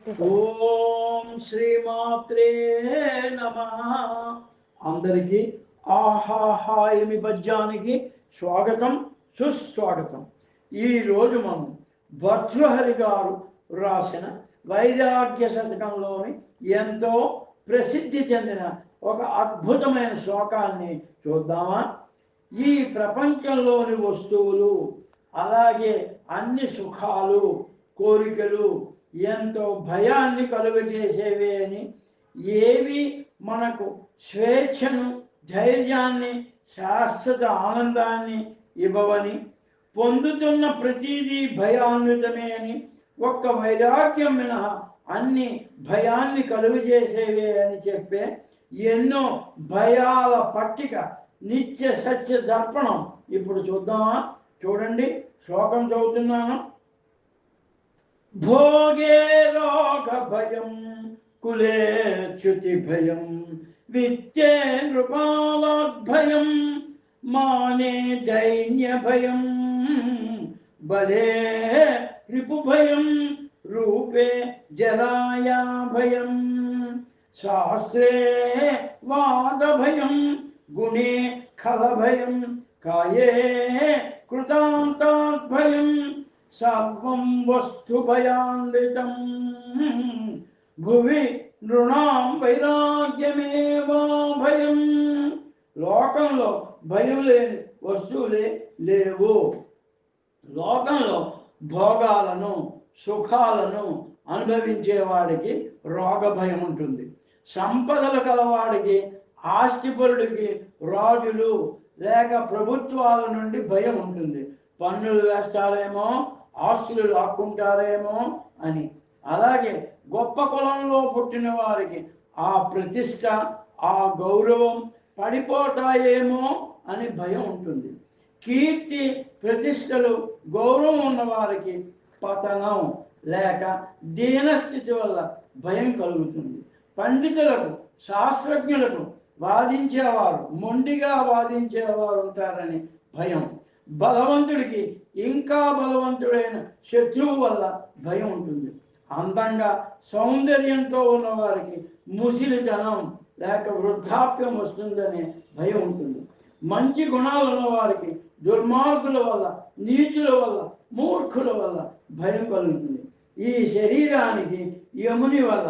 ఓం శ్రీమాత్రే నమః. అందరికీ ఆహాహాయమి పద్యానికి స్వాగతం, సుస్వాగతం. ఈరోజు మనం భర్తృహరి గారు రాసిన వైరాగ్య శతకంలోని ఎంతో ప్రసిద్ధి చెందిన ఒక అద్భుతమైన శ్లోకాన్ని చూద్దామా? ఈ ప్రపంచంలోని వస్తువులు, అలాగే అన్ని సుఖాలు, కోరికలు ఎంతో భయాన్ని కలుగజేసేవే అని, ఏవి మనకు స్వేచ్ఛను, ధైర్యాన్ని, శాశ్వత ఆనందాన్ని ఇవ్వవని, పొందుతున్న ప్రతిదీ భయాన్వితమే అని, ఒక్క వైరాగ్యం మినహా అన్ని భయాన్ని కలుగజేసేవే అని చెప్పే ఎన్నో భయాల పట్టిక నిత్య సత్య దర్పణం ఇప్పుడు చూద్దామా? చూడండి, శ్లోకం చదువుతున్నాను. భోగే రోగ భయం, కులే చ్యుతి భయం, విత్తే నృపాలభయం, మానే దైన్య భయం, బలే రిపు భయం, రూపే జరాయా భయం, శాస్త్రే వాద భయం, గుణే ఖల భయం, కాయే కృతాంతాత్ భయం, సర్వం వస్తు భయాన్వితం, భువి నృణాం వైరాగ్యమేవా భయం. లోకంలో భయం లేని వస్తువులే లేవు. లోకంలో భోగాలను, సుఖాలను అనుభవించేవాడికి రోగ భయం ఉంటుంది. సంపదలు కలవాడికి, ఆస్తిపరుడికి రాజులు లేక ప్రభుత్వాల నుండి భయం ఉంటుంది. పన్నులు వేస్తారేమో, ఆస్తులు లాక్కుంటారేమో అని. అలాగే గొప్ప కులంలో పుట్టిన వారికి ఆ ప్రతిష్ట, ఆ గౌరవం పడిపోతాయేమో అని భయం ఉంటుంది. కీర్తి, ప్రతిష్టలు, గౌరవం ఉన్నవారికి పతనం లేక దీనస్థితి వల్ల భయం కలుగుతుంది. పండితులకు, శాస్త్రజ్ఞులకు వాదించేవారు, మొండిగా వాదించేవారు ఉంటారని భయం. బలవంతుడికి ఇంకా బలవంతుడైన శత్రువు వల్ల భయం ఉంటుంది. అందంగా, సౌందర్యంతో ఉన్నవారికి ముసిలితనం లేక వృద్ధాప్యం వస్తుందనే భయం ఉంటుంది. మంచి గుణాలు ఉన్నవారికి దుర్మార్గుల వల్ల, నీచుల వల్ల, మూర్ఖుల వల్ల భయం కలుగుతుంది. ఈ శరీరానికి యముని వల్ల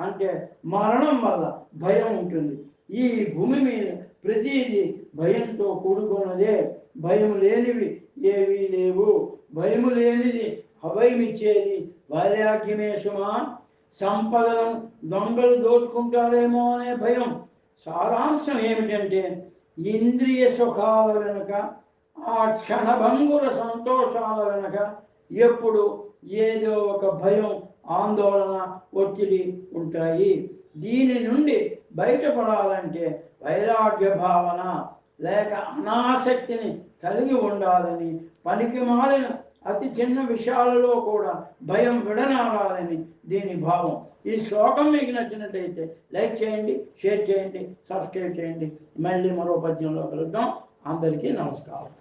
అంటే మరణం వల్ల భయం ఉంటుంది. ఈ భూమి మీద ప్రతిదీ భయంతో కూడుకున్నదే. భయం లేనివి ఏవీ లేవు. భయము లేనిది అభయమిచ్చేది వైరాగ్యమే సుమా. సంపదను దొంగలు దోచుకుంటారేమో అనే భయం. సారాంశం ఏమిటంటే, ఇంద్రియ సుఖాల వెనుక, ఆ క్షణభంగుర సంతోషాల వెనుక ఎప్పుడు ఏదో ఒక భయం, ఆందోళన, ఒత్తిడి ఉంటాయి. దీని నుండి బయటపడాలంటే వైరాగ్య భావన లేక అనాసక్తిని కలిగి ఉండాలని, పనికి మారిన అతి చిన్న విషయాలలో కూడా భయం విడనాడాలని దీని భావం. ఈ శ్లోకం మీకు నచ్చినట్టయితే లైక్ చేయండి, షేర్ చేయండి, సబ్స్క్రైబ్ చేయండి. మళ్ళీ మరో పద్యంలో కలుద్దాం. అందరికీ నమస్కారం.